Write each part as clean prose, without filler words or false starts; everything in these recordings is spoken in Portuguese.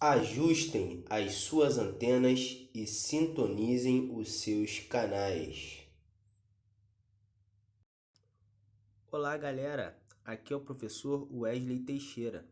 Ajustem as suas antenas e sintonizem os seus canais. Olá, galera! Aqui é o professor Wesley Teixeira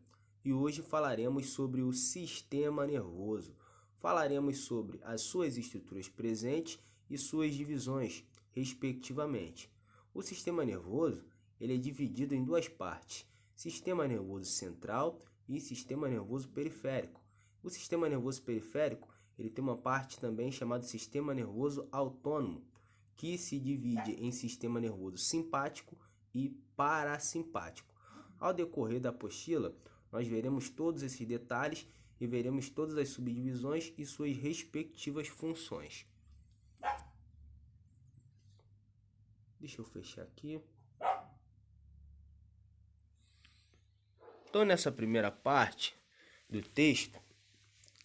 e hoje falaremos sobre o sistema nervoso. Falaremos sobre as suas estruturas presentes e suas divisões, respectivamente. O sistema nervoso ele é dividido em duas partes: sistema nervoso central e sistema nervoso periférico. O sistema nervoso periférico ele tem uma parte também chamada sistema nervoso autônomo, que se divide em sistema nervoso simpático e parasimpático. Ao decorrer da apostila, nós veremos todos esses detalhes e veremos todas as subdivisões e suas respectivas funções. Deixa eu fechar aqui. Então, nessa primeira parte do texto,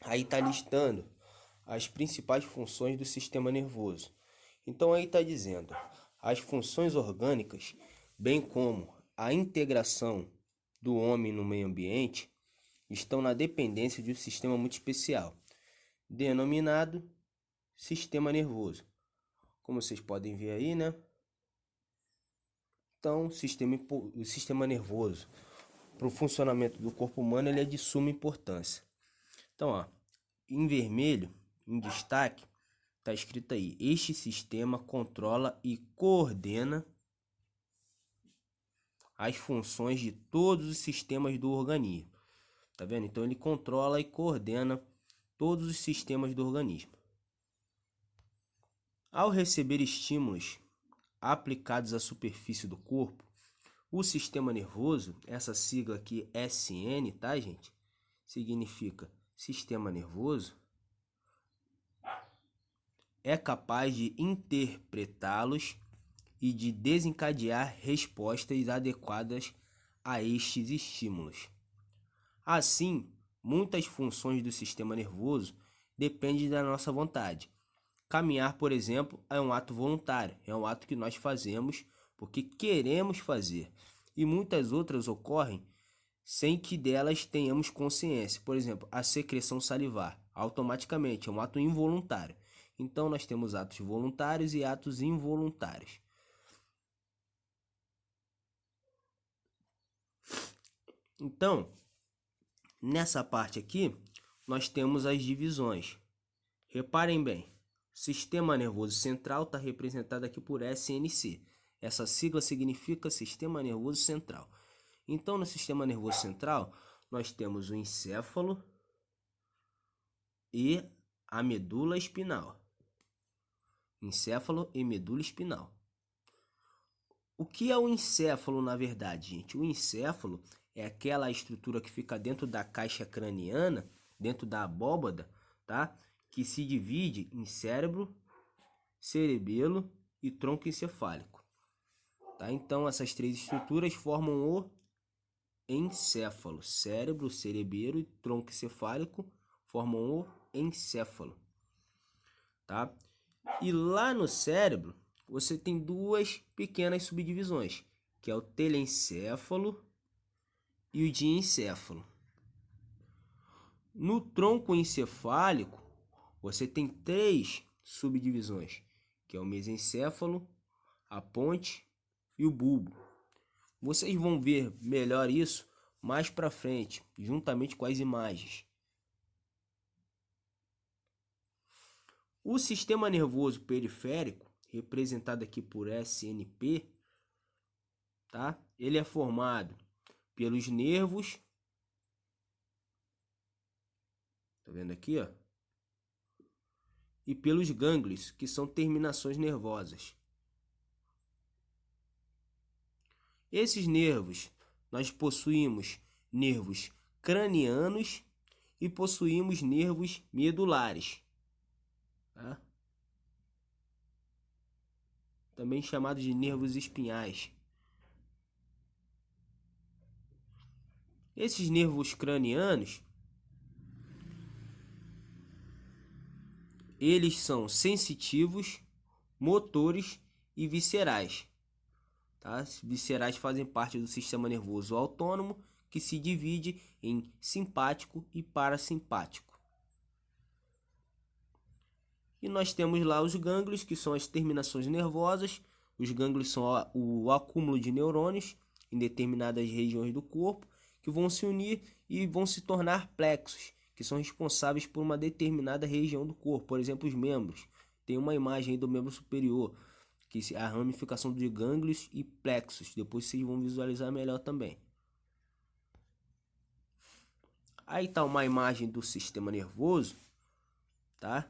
aí está listando as principais funções do sistema nervoso. Então, aí está dizendo as funções orgânicas, bem como a integração do homem no meio ambiente, estão na dependência de um sistema muito especial, denominado sistema nervoso. Como vocês podem ver aí, né? Então, o sistema nervoso, para o funcionamento do corpo humano, ele é de suma importância. Então, ó, em vermelho, em destaque, está escrito aí: este sistema controla e coordena as funções de todos os sistemas do organismo. Tá vendo? Então, ele controla e coordena todos os sistemas do organismo. Ao receber estímulos aplicados à superfície do corpo, o sistema nervoso, essa sigla aqui SN, tá, gente? Significa sistema nervoso, é capaz de interpretá-los e de desencadear respostas adequadas a estes estímulos. Assim, muitas funções do sistema nervoso dependem da nossa vontade. Caminhar, por exemplo, é um ato voluntário, é um ato que nós fazemos porque queremos fazer. E muitas outras ocorrem sem que delas tenhamos consciência. Por exemplo, a secreção salivar, automaticamente, é um ato involuntário. Então, nós temos atos voluntários e atos involuntários. Então, nessa parte aqui, nós temos as divisões. Reparem bem, o sistema nervoso central está representado aqui por SNC. Essa sigla significa Sistema Nervoso Central. Então, no Sistema Nervoso Central, nós temos o encéfalo e a medula espinal. Encéfalo e medula espinal. O que é o encéfalo, na verdade, gente? O encéfalo é aquela estrutura que fica dentro da caixa craniana, dentro da abóbada, tá? Que se divide em cérebro, cerebelo e tronco encefálico. Tá? Então, essas três estruturas formam o encéfalo. Cérebro, cerebelo e tronco encefálico formam o encéfalo. Tá? E lá no cérebro, você tem duas pequenas subdivisões, que é o telencéfalo e o diencéfalo. No tronco encefálico, você tem três subdivisões, que é o mesencéfalo, a ponte e o bulbo. Vocês vão ver melhor isso mais para frente, juntamente com as imagens. O sistema nervoso periférico, representado aqui por SNP, tá? Ele é formado pelos nervos. Tá vendo aqui, ó? E pelos gânglios, que são terminações nervosas. Esses nervos, nós possuímos nervos cranianos e possuímos nervos medulares, tá? Também chamados de nervos espinhais. Esses nervos cranianos, eles são sensitivos, motores e viscerais. Tá? Viscerais fazem parte do sistema nervoso autônomo, que se divide em simpático e parasimpático. E nós temos lá os gânglios, que são as terminações nervosas. Os gânglios são o acúmulo de neurônios em determinadas regiões do corpo, que vão se unir e vão se tornar plexos, que são responsáveis por uma determinada região do corpo. Por exemplo, os membros. Tem uma imagem aí do membro superior, que é a ramificação de gânglios e plexos. Depois vocês vão visualizar melhor também. Aí está uma imagem do sistema nervoso, tá?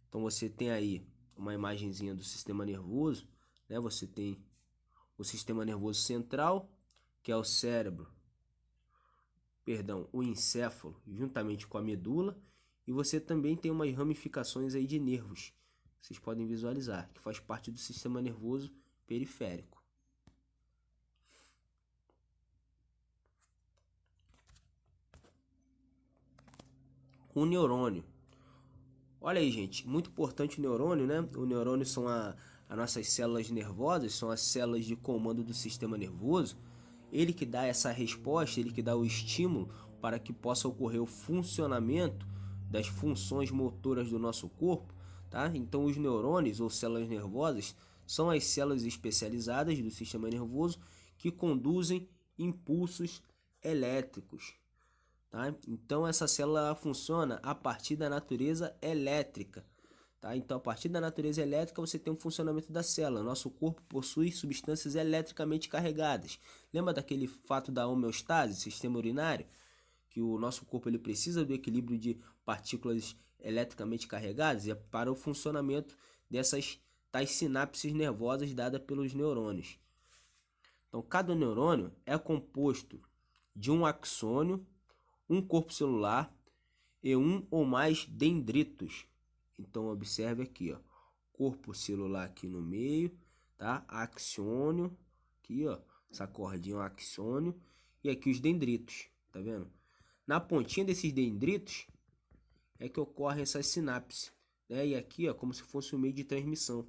Então você tem aí uma imagenzinha do sistema nervoso, né? Você tem o sistema nervoso central, que é o cérebro, o encéfalo, juntamente com a medula, e você também tem umas ramificações aí de nervos. Vocês podem visualizar, que faz parte do sistema nervoso periférico. O neurônio. Olha aí, gente, muito importante o neurônio, né? O neurônio são as nossas células nervosas, são as células de comando do sistema nervoso. Ele que dá essa resposta, ele que dá o estímulo para que possa ocorrer o funcionamento das funções motoras do nosso corpo, tá? Então os neurônios ou células nervosas são as células especializadas do sistema nervoso que conduzem impulsos elétricos. Tá? Então essa célula funciona a partir da natureza elétrica. Tá? Então a partir da natureza elétrica você tem um funcionamento da célula. Nosso corpo possui substâncias eletricamente carregadas. Lembra daquele fato da homeostase, sistema urinário? Que o nosso corpo ele precisa do equilíbrio de partículas eletricamente carregadas e é para o funcionamento dessas tais sinapses nervosas dadas pelos neurônios. Então cada neurônio é composto de um axônio, um corpo celular e um ou mais dendritos. Então observe aqui, ó, corpo celular aqui no meio, tá? Axônio, aqui, ó, essa cordinha é um axônio e aqui os dendritos, tá vendo? Na pontinha desses dendritos é que ocorrem essas sinapses, né? E aqui, ó, como se fosse um meio de transmissão.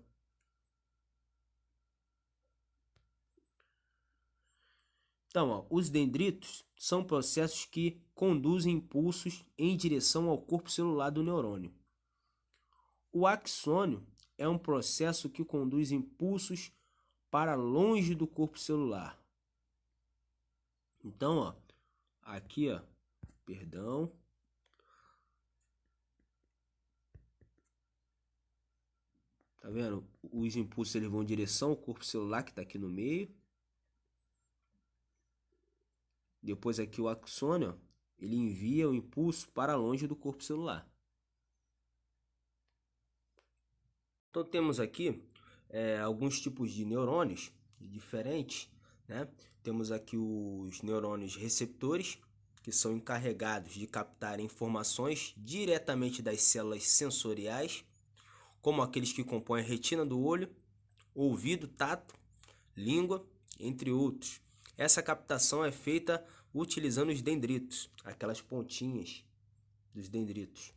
Então, ó, os dendritos são processos que conduzem impulsos em direção ao corpo celular do neurônio. O axônio é um processo que conduz impulsos para longe do corpo celular. Então, ó, aqui, ó, perdão. Tá vendo? Os impulsos eles vão em direção ao corpo celular que está aqui no meio. Depois aqui o axônio, ele envia o impulso para longe do corpo celular. Então temos aqui alguns tipos de neurônios diferentes, né? Temos aqui os neurônios receptores, que são encarregados de captar informações diretamente das células sensoriais, como aqueles que compõem a retina do olho, ouvido, tato, língua, entre outros. Essa captação é feita utilizando os dendritos, aquelas pontinhas dos dendritos.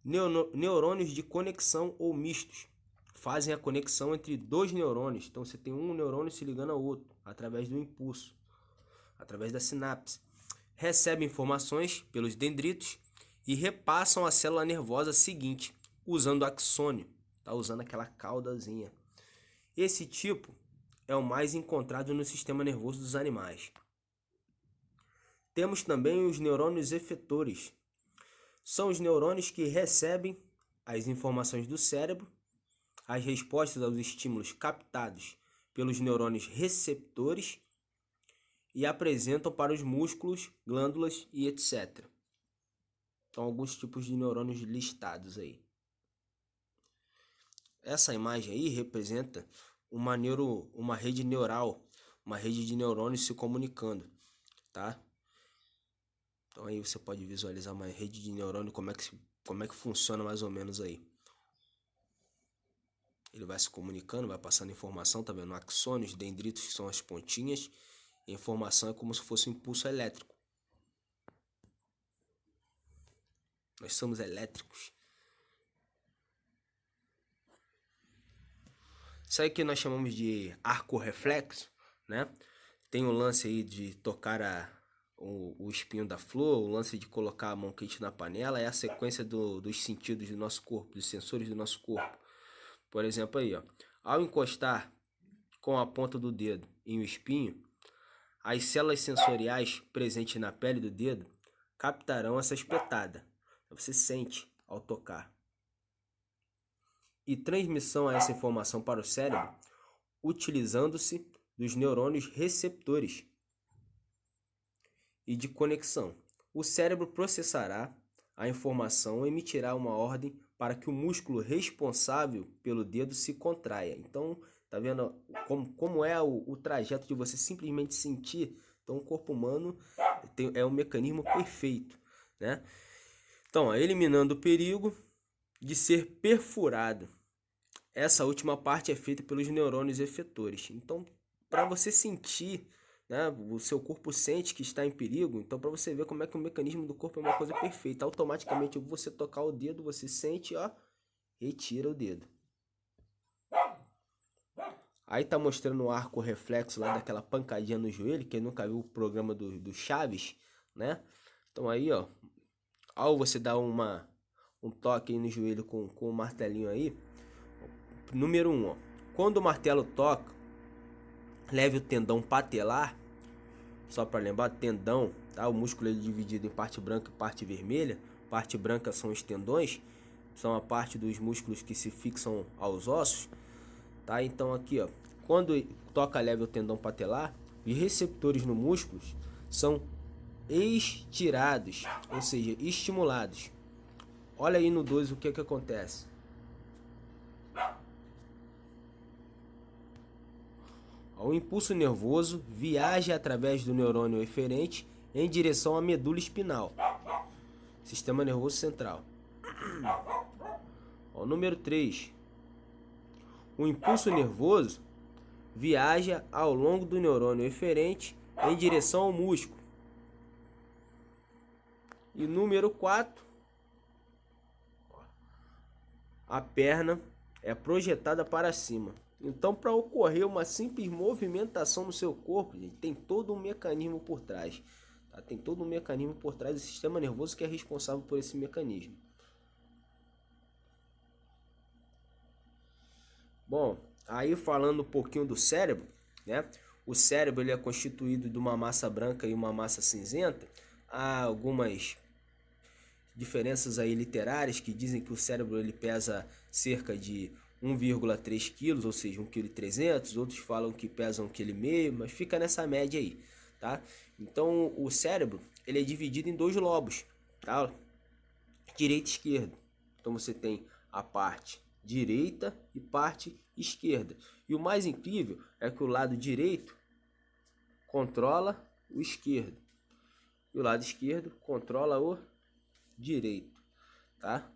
Neurônios de conexão ou mistos fazem a conexão entre dois neurônios. Então você tem um neurônio se ligando ao outro através do impulso, através da sinapse. Recebem informações pelos dendritos e repassam à célula nervosa seguinte, usando o axônio, tá? Usando aquela caudazinha. Esse tipo é o mais encontrado no sistema nervoso dos animais. Temos também os neurônios efetores. São os neurônios que recebem as informações do cérebro, as respostas aos estímulos captados pelos neurônios receptores e apresentam para os músculos, glândulas e etc. Então, alguns tipos de neurônios listados aí. Essa imagem aí representa uma rede neural, uma rede de neurônios se comunicando, tá? Então aí você pode visualizar uma rede de neurônio, como é que funciona mais ou menos aí. Ele vai se comunicando, vai passando informação, tá vendo? Axônios, dendritos, que são as pontinhas. A informação é como se fosse um impulso elétrico. Nós somos elétricos. Isso aí que nós chamamos de arco reflexo, né? Tem o lance aí de tocar o espinho da flor, o lance de colocar a mão quente na panela, é a sequência dos sentidos do nosso corpo, dos sensores do nosso corpo. Por exemplo aí, ó, ao encostar com a ponta do dedo em um espinho, as células sensoriais presentes na pele do dedo captarão essa espetada. Você sente ao tocar. E transmissão a essa informação para o cérebro utilizando-se dos neurônios receptores e de conexão. O cérebro processará a informação e emitirá uma ordem para que o músculo responsável pelo dedo se contraia. Então, tá vendo como é o trajeto de você simplesmente sentir? Então, o corpo humano é um mecanismo perfeito, né? Então, eliminando o perigo de ser perfurado. Essa última parte é feita pelos neurônios efetores. Então, para você sentir, né, o seu corpo sente que está em perigo, então para você ver como é que o mecanismo do corpo é uma coisa perfeita, automaticamente você tocar o dedo, você sente, ó, retira o dedo. Aí tá mostrando o arco reflexo lá daquela pancadinha no joelho, quem nunca viu o programa do Chaves, né? Então aí, ó, ao você dar um toque aí no joelho com o martelinho aí, número 1, ó, quando o martelo toca, leve o tendão patelar, só para lembrar, tendão, tá? O músculo é dividido em parte branca e parte vermelha. Parte branca são os tendões, são a parte dos músculos que se fixam aos ossos, tá? Então aqui, ó, quando toca leve o tendão patelar, os receptores no músculo são estirados, ou seja, estimulados. Olha aí no 2 o que acontece. O impulso nervoso viaja através do neurônio eferente em direção à medula espinal, sistema nervoso central. Número 3. O impulso nervoso viaja ao longo do neurônio eferente em direção ao músculo. E número 4. A perna é projetada para cima. Então, para ocorrer uma simples movimentação no seu corpo, gente, tem todo um mecanismo por trás. Tá? Tem todo um mecanismo por trás do sistema nervoso que é responsável por esse mecanismo. Bom, aí falando um pouquinho do cérebro, né? O cérebro ele é constituído de uma massa branca e uma massa cinzenta. Há algumas diferenças aí literárias que dizem que o cérebro ele pesa cerca de 1,3 kg, ou seja, 1,3 kg. Outros falam que pesa 1,5 kg, mas fica nessa média aí, tá? Então, o cérebro ele é dividido em dois lobos, tá? Direito e esquerdo. Então, você tem a parte direita e parte esquerda. E o mais incrível é que o lado direito controla o esquerdo e o lado esquerdo controla o direito, tá?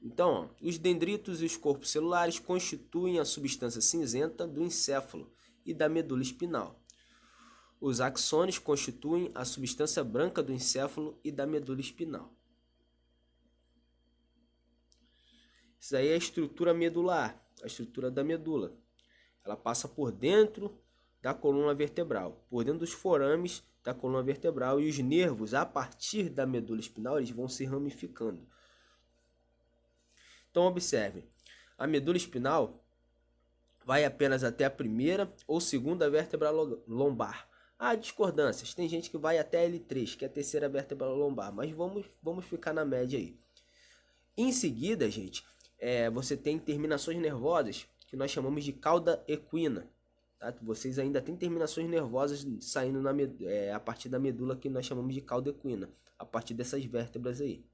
Então, ó, os dendritos e os corpos celulares constituem a substância cinzenta do encéfalo e da medula espinal. Os axônios constituem a substância branca do encéfalo e da medula espinal. Isso aí é a estrutura medular, a estrutura da medula. Ela passa por dentro da coluna vertebral, por dentro dos forames da coluna vertebral, e os nervos, a partir da medula espinal, eles vão se ramificando. Então, observe, a medula espinal vai apenas até a primeira ou segunda vértebra lombar. Há discordâncias, tem gente que vai até a L3, que é a terceira vértebra lombar, mas vamos ficar na média aí. Em seguida, gente, você tem terminações nervosas que nós chamamos de cauda equina. Tá? Vocês ainda têm terminações nervosas saindo a partir da medula que nós chamamos de cauda equina, a partir dessas vértebras aí.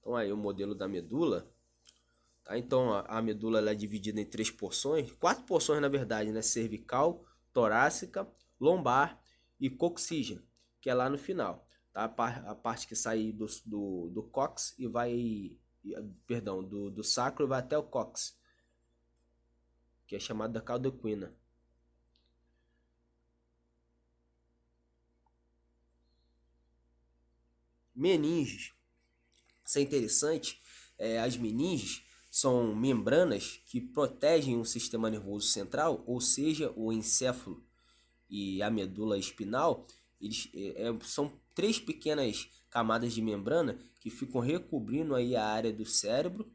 Então aí o modelo da medula, tá? Então a medula ela é dividida em 3 porções, 4 porções na verdade, né? Cervical, torácica, lombar e coxígea, que é lá no final, tá? A parte que sai do cox e vai, perdão, do sacro e vai até o cox, que é chamado da cauda equina. Meninges. Isso é interessante, as meninges, são membranas que protegem o sistema nervoso central, ou seja, o encéfalo e a medula espinal. Eles são três pequenas camadas de membrana que ficam recobrindo aí a área do cérebro,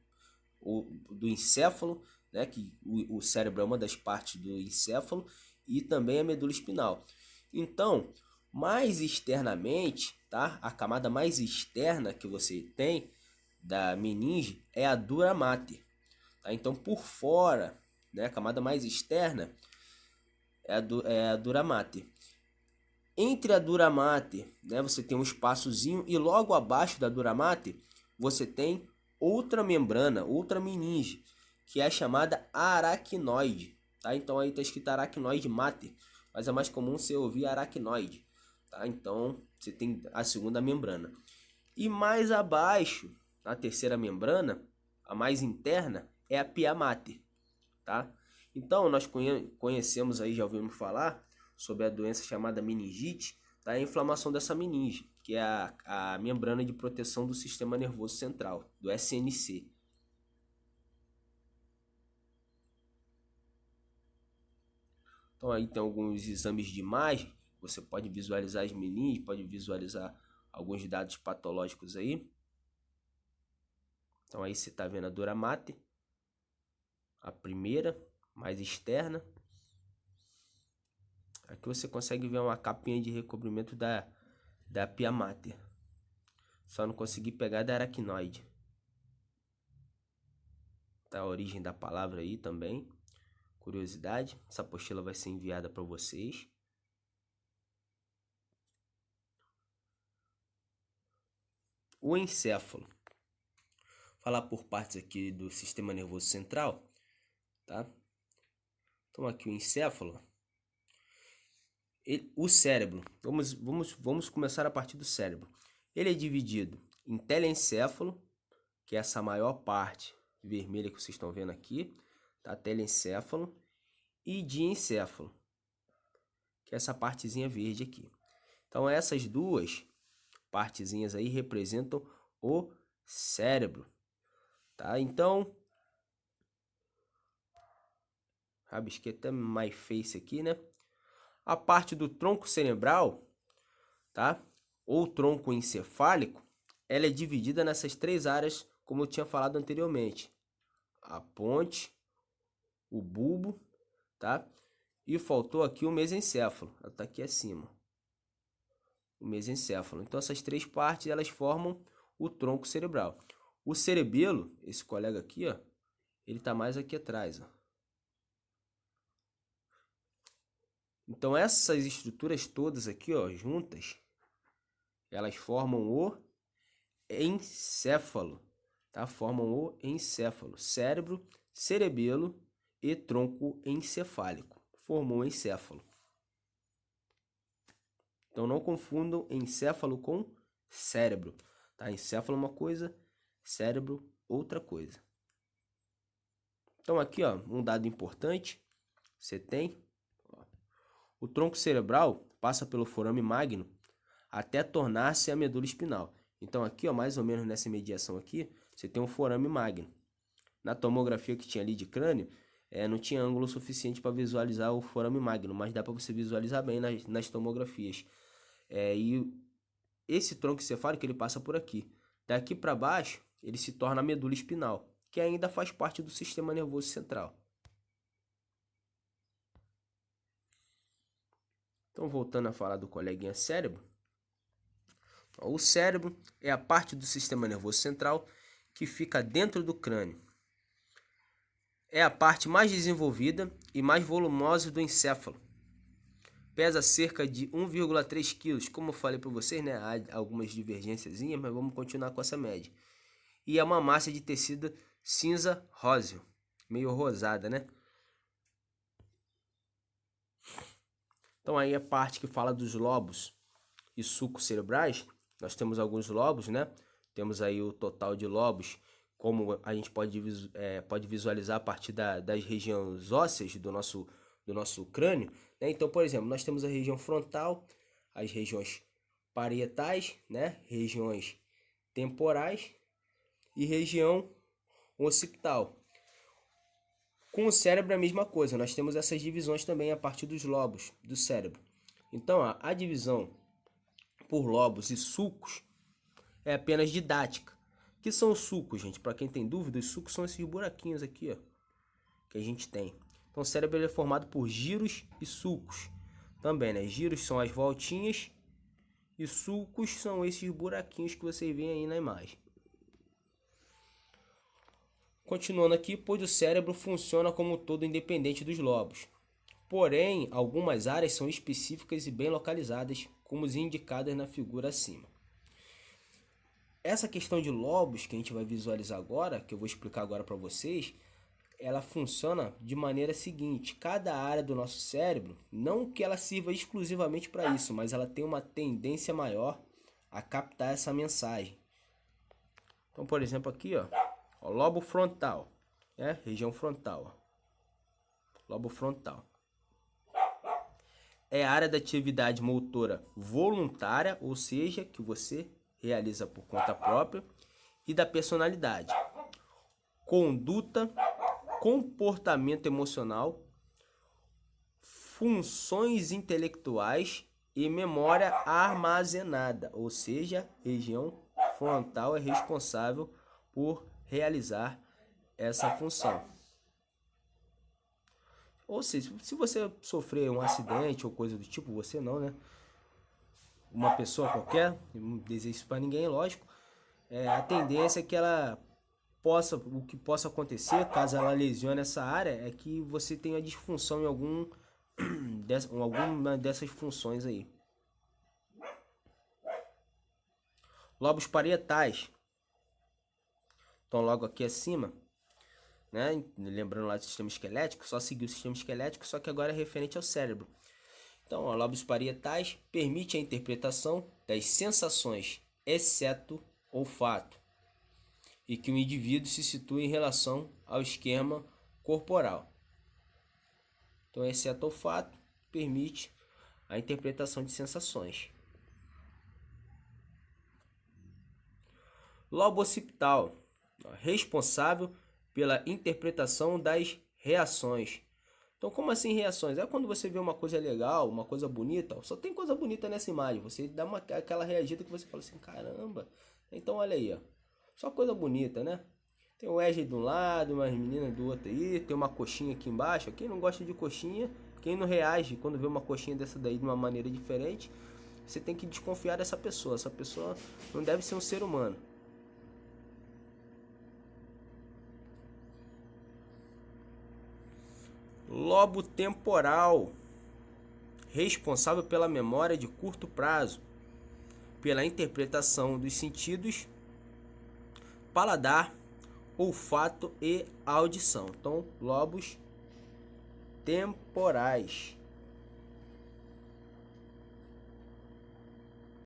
ou do encéfalo, né, que o cérebro é uma das partes do encéfalo, e também a medula espinal. Então, mais externamente, tá? A camada mais externa que você tem da meninge é a dura mater, tá? Então, por fora, né, a camada mais externa é a dura mater. Entre a dura mater, né, você tem um espaçozinho, e logo abaixo da dura mater você tem outra membrana, outra meninge, que é a chamada aracnoide, tá? Então aí está escrito aracnoide mater, mas é mais comum você ouvir aracnoide, tá? Então você tem a segunda membrana. E mais abaixo, na terceira membrana, a mais interna, é a pia mater, tá? Então nós conhecemos aí, já ouvimos falar sobre a doença chamada meningite, tá? A inflamação dessa meninge, que é a membrana de proteção do sistema nervoso central, do SNC. Então aí tem alguns exames de imagem, você pode visualizar as meninges, pode visualizar alguns dados patológicos aí. Então aí você está vendo a dura mater, a primeira, mais externa. Aqui você consegue ver uma capinha de recobrimento da pia mater. Só não consegui pegar da aracnoide. Tá a origem da palavra aí também. Curiosidade. Essa apostila vai ser enviada para vocês. O encéfalo. Falar por partes aqui do sistema nervoso central, tá? Então aqui o encéfalo. O cérebro. Vamos começar a partir do cérebro. Ele é dividido em telencéfalo, que é essa maior parte vermelha que vocês estão vendo aqui, tá? Telencéfalo, e diencéfalo, que é essa partezinha verde aqui. Então essas duas partezinhas aí representam o cérebro, tá? Então, rabisquei até my face aqui, né? A parte do tronco cerebral, tá? Ou tronco encefálico, ela é dividida nessas três áreas, como eu tinha falado anteriormente: a ponte, o bulbo, tá? E faltou aqui o mesencéfalo, ela tá aqui acima. O mesencéfalo. Então essas três partes, elas formam o tronco cerebral. O cerebelo, esse colega aqui, ó, ele tá mais aqui atrás, ó. Então essas estruturas todas aqui, ó, juntas, elas formam o encéfalo, tá? Formam o encéfalo, cérebro, cerebelo e tronco encefálico. Formou o encéfalo. Então não confundam encéfalo com cérebro, tá? Encéfalo é uma coisa, cérebro outra coisa. Então aqui, ó, um dado importante, você tem, ó, o tronco cerebral passa pelo forame magno até tornar-se a medula espinal. Então aqui, ó, mais ou menos nessa mediação aqui, você tem um forame magno. Na tomografia que tinha ali de crânio, não tinha ângulo suficiente para visualizar o forame magno, mas dá para você visualizar bem nas tomografias. E esse tronco encefálico ele passa por aqui. Daqui para baixo, ele se torna a medula espinal, que ainda faz parte do sistema nervoso central. Então, voltando a falar do coleguinha cérebro. O cérebro é a parte do sistema nervoso central que fica dentro do crânio. É a parte mais desenvolvida e mais volumosa do encéfalo. Pesa cerca de 1,3 kg. Como eu falei para vocês, né? Há algumas divergências, mas vamos continuar com essa média. E é uma massa de tecido cinza róseo, meio rosada, né? Então aí a parte que fala dos lobos e sulcos cerebrais, nós temos alguns lobos, né? Temos aí o total de lobos, como a gente pode visualizar a partir das regiões ósseas do nosso crânio, né? Então, por exemplo, nós temos a região frontal, as regiões parietais, né? Regiões temporais e região occipital. Com o cérebro é a mesma coisa, nós temos essas divisões também a partir dos lobos do cérebro. Então, a divisão por lobos e sulcos é apenas didática. O que são os sulcos, gente? Para quem tem dúvida, os sulcos são esses buraquinhos aqui, ó, que a gente tem. Então, o cérebro é formado por giros e sulcos. Também, né? Giros são as voltinhas e sulcos são esses buraquinhos que vocês veem aí na imagem. Continuando aqui, pois o cérebro funciona como um todo independente dos lobos. Porém, algumas áreas são específicas e bem localizadas, como as indicadas na figura acima. Essa questão de lobos que a gente vai visualizar agora, que eu vou explicar agora para vocês, ela funciona de maneira seguinte: cada área do nosso cérebro, não que ela sirva exclusivamente para isso, mas ela tem uma tendência maior a captar essa mensagem. Então, por exemplo, aqui, ó, lobo frontal, região frontal, ó. Lobo frontal é a área da atividade motora voluntária, ou seja, que você realiza por conta própria, e da personalidade, conduta, comportamento emocional, funções intelectuais e memória armazenada, ou seja, região frontal é responsável por realizar essa função. Ou seja, se você sofrer um acidente ou coisa do tipo, você não, né? Uma pessoa qualquer, não desejo isso para ninguém, lógico, a tendência é que o que possa acontecer, caso ela lesione essa área, é que você tenha disfunção em alguma dessas funções aí. Lobos parietais. Então, logo aqui acima, né? Lembrando lá do sistema esquelético, só seguir o sistema esquelético, só que agora é referente ao cérebro. Então, lobos parietais permite a interpretação das sensações, exceto olfato, e que o indivíduo se situa em relação ao esquema corporal. Então, exceto olfato, permite a interpretação de sensações. Lobo occipital, responsável pela interpretação das reações. Então, como assim reações? É quando você vê uma coisa legal, uma coisa bonita, só tem coisa bonita nessa imagem, você dá aquela reagida que você fala assim, caramba. Então, olha aí, ó, só coisa bonita, né? Tem o Wesley de um lado, umas meninas do outro aí, tem uma coxinha aqui embaixo. Quem não gosta de coxinha, quem não reage quando vê uma coxinha dessa daí de uma maneira diferente, você tem que desconfiar dessa pessoa. Essa pessoa não deve ser um ser humano. Lobo temporal, responsável pela memória de curto prazo, pela interpretação dos sentidos, paladar, olfato e audição. Então, lobos temporais.